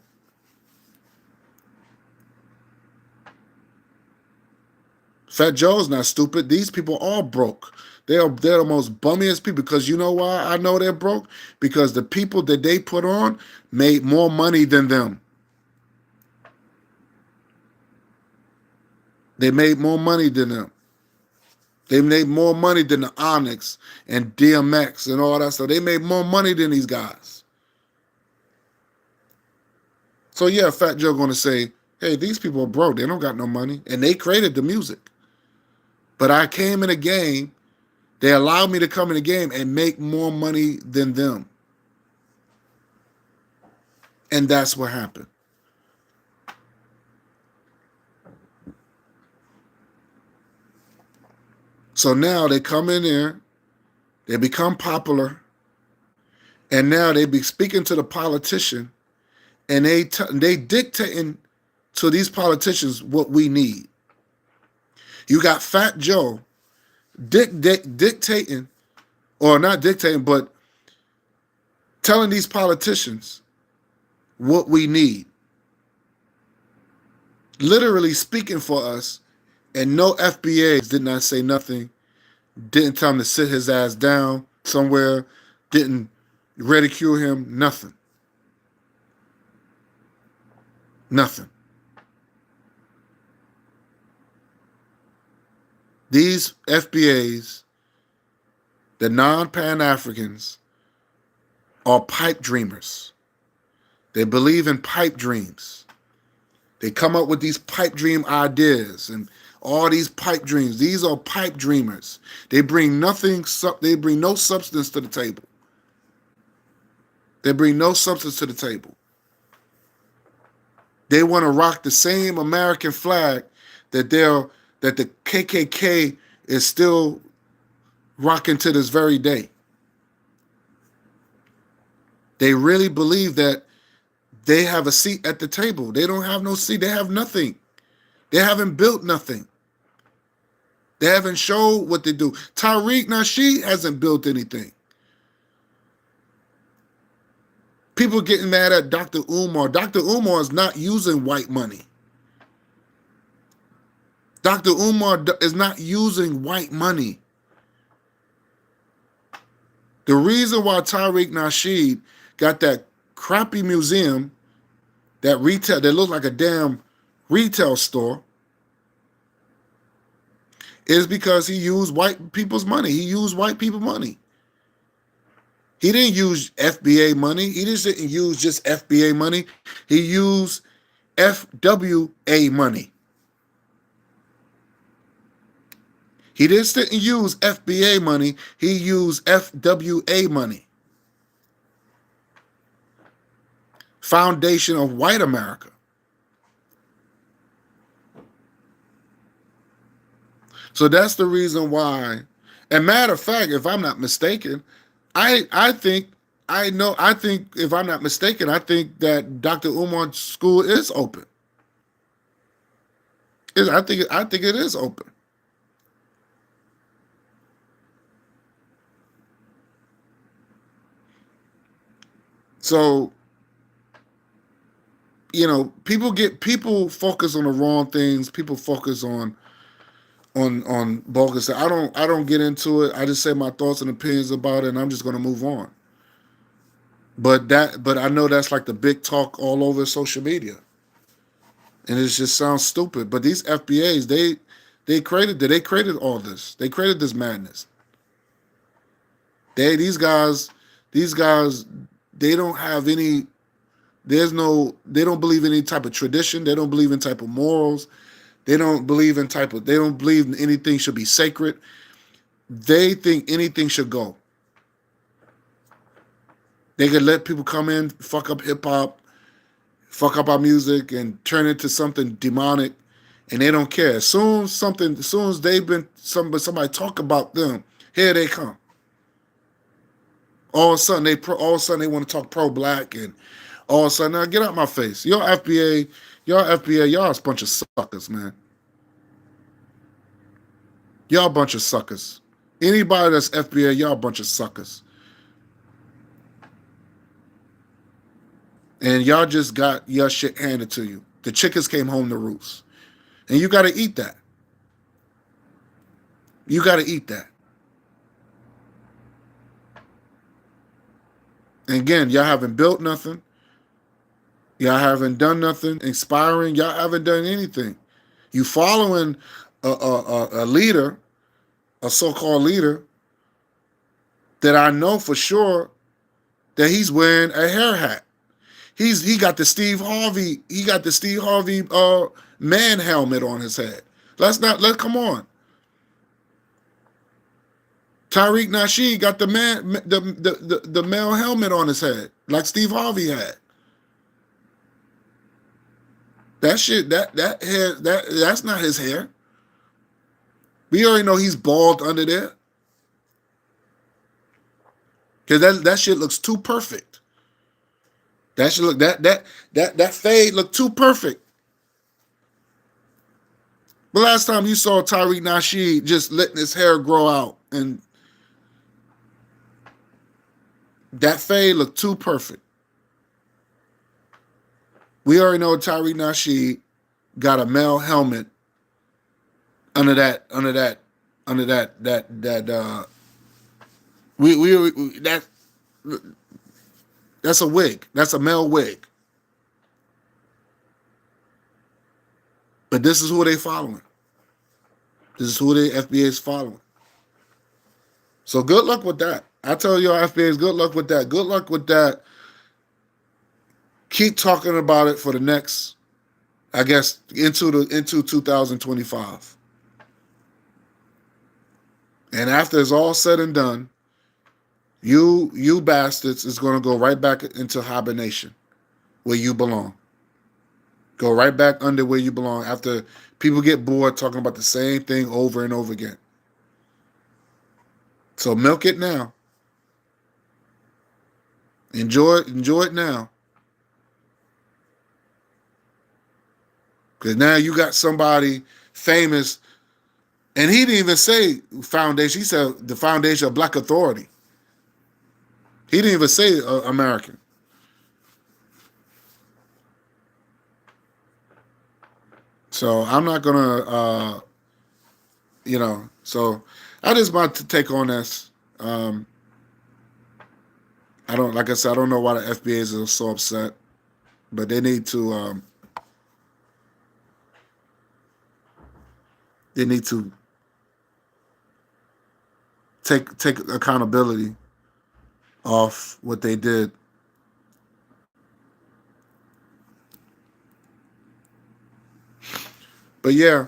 Fat Joe's not stupid. These people are broke. They're the most bummiest people because you know why I know they're broke? Because the people that they put on made more money than them. They made more money than them. They made more money than the Onyx and DMX and all that stuff. They made more money than these guys. So yeah, Fat Joe gonna say, hey, these people are broke. They don't got no money. And they created the music. But I came in the game. They allowed me to come in the game and make more money than them. And that's what happened. So now they come in there, they become popular, and now they be speaking to the politician, and they dictating to these politicians what we need. You got Fat Joe dictating, or not dictating, but telling these politicians what we need. Literally speaking for us, and no F.B.A.s did not say nothing, didn't tell him to sit his ass down somewhere, didn't ridicule him, nothing. Nothing. These F.B.A.s, the non-Pan-Africans, are pipe dreamers. They believe in pipe dreams. They come up with these pipe dream ideas and all these pipe dreams. These are pipe dreamers. They bring nothing. They bring no substance to the table. They bring no substance to the table. They want to rock the same American flag that the KKK is still rocking to this very day. They really believe that they have a seat at the table. They don't have no seat. They have nothing. They haven't built nothing. They haven't showed what they do. Tariq Nasheed hasn't built anything. People getting mad at Dr. Umar. Dr. Umar is not using white money. Dr. Umar is not using white money. The reason why Tariq Nasheed got that crappy museum, that looked like a damn retail store, is because he used white people's money. He used white people's money. He didn't use F.B.A. money. He didn't use just F.B.A. money. He used F.W.A. money. He didn't use F.B.A. money. He used F.W.A. money. Foundation of White America. So that's the reason why. And matter of fact, if I'm not mistaken, I think if I'm not mistaken, I think that Dr. Umar's school is open. I think it is open. So, people focus on the wrong things. People focus on bogus. I don't get into it. I just say my thoughts and opinions about it, and I'm just going to move on. But I know that's like the big talk all over social media, and it just sounds stupid. But these F.B.A.s, they created all this. They created this madness. These guys, they don't have any. They don't believe in any type of tradition. They don't believe in type of morals. They don't believe anything should be sacred. They think anything should go. They could let people come in, fuck up hip hop, fuck up our music, and turn it into something demonic, and they don't care. As soon as they've been somebody talk about them, here they come. All of a sudden they want to talk pro-black, and all of a sudden, now get out my face. Y'all F.B.A., y'all a bunch of suckers, man. Y'all a bunch of suckers. Anybody that's F.B.A., y'all a bunch of suckers. And y'all just got your shit handed to you. The chickens came home to roost. And you got to eat that. You got to eat that. And again, y'all haven't built nothing. Y'all haven't done nothing inspiring. Y'all haven't done anything. You following a leader, a so-called leader, that I know for sure that he's wearing a hair hat. He got the Steve Harvey man helmet on his head. Come on. Tariq Nasheed got the male helmet on his head, like Steve Harvey had. That shit, that hair, that's not his hair. We already know he's bald under there. Cause that shit looks too perfect. That shit look that fade looked too perfect. The last time you saw Tariq Nasheed just letting his hair grow out, and that fade looked too perfect. We already know Tariq Nasheed got a male helmet under that that's a wig. That's a male wig. But this is who they following. This is who the F.B.A. is following. So good luck with that. I tell y'all F.B.A.s, good luck with that. Good luck with that. Keep talking about it for the next, I guess, into 2025. And after it's all said and done, you bastards is going to go right back into hibernation where you belong. Go right back under where you belong after people get bored talking about the same thing over and over again. So milk it now. Enjoy it now. Because now you got somebody famous, and he didn't even say foundation. He said the foundation of Black Authority. He didn't even say American. So I'm not gonna, So I just want to take on this. I don't, like I said, I don't know why the FBA is so upset, but they need to take accountability off what they did. But yeah,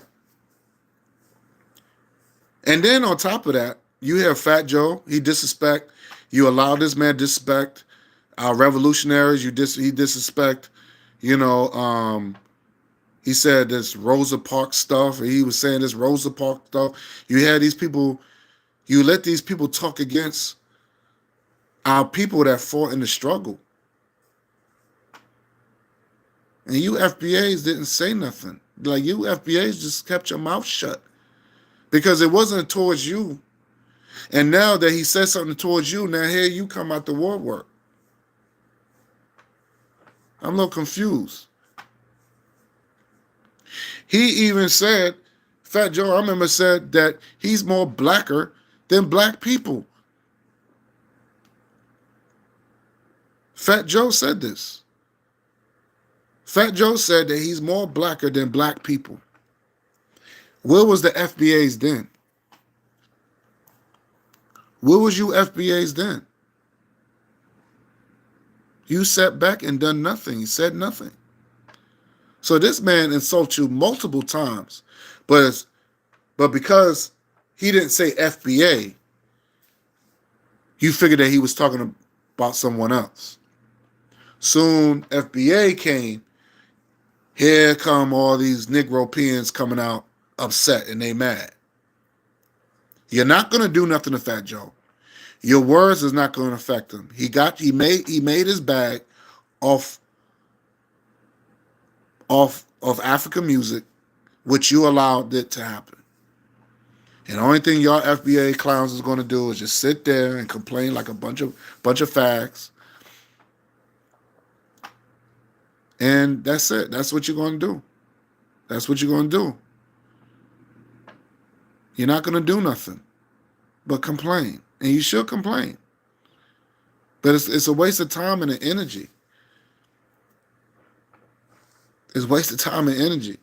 and then on top of that, you have Fat Joe. He disrespect. You allow this man disrespect our revolutionaries. He disrespect. You know, he said this Rosa Parks stuff. He was saying this Rosa Parks stuff. You had these people. You let these people talk against our people that fought in the struggle, and you FBAs didn't say nothing. Like you FBAs just kept your mouth shut because it wasn't towards you. And now that he said something towards you, now here you come out the woodwork. I'm a little confused. He even said, Fat Joe, I remember said that he's more blacker than black people. Fat Joe said this. Fat Joe said that he's more blacker than black people. Where was the FBAs then? Where was you FBAs then? You sat back and done nothing. You said nothing. So this man insults you multiple times, but because he didn't say FBA, you figured that he was talking about someone else. Soon FBA came. Here come all these Negropeans coming out upset and they mad. You're not gonna do nothing to Fat Joe. Your words is not gonna affect him. He made his bag off of African music, which you allowed it to happen. And the only thing y'all FBA clowns is gonna do is just sit there and complain like a bunch of fags. And that's it. That's what you're gonna do. That's what you're gonna do. You're not gonna do nothing but complain. And you should complain. But it's a waste of time and energy. It's wasted time and energy.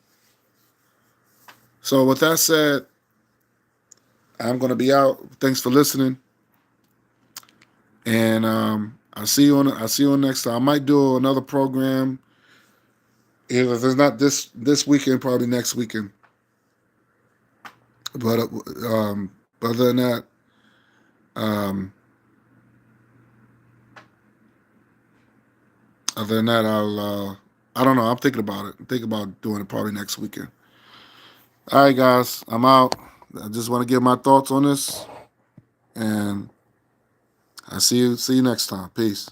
So with that said, I'm gonna be out. Thanks for listening. And I'll see you on next time. I might do another program. If it's not this weekend, probably next weekend. But other than that, um, I don't know. I'm thinking about it. I'm thinking about doing it probably next weekend. All right, guys, I'm out. I just want to give my thoughts on this, and I see you next time. Peace.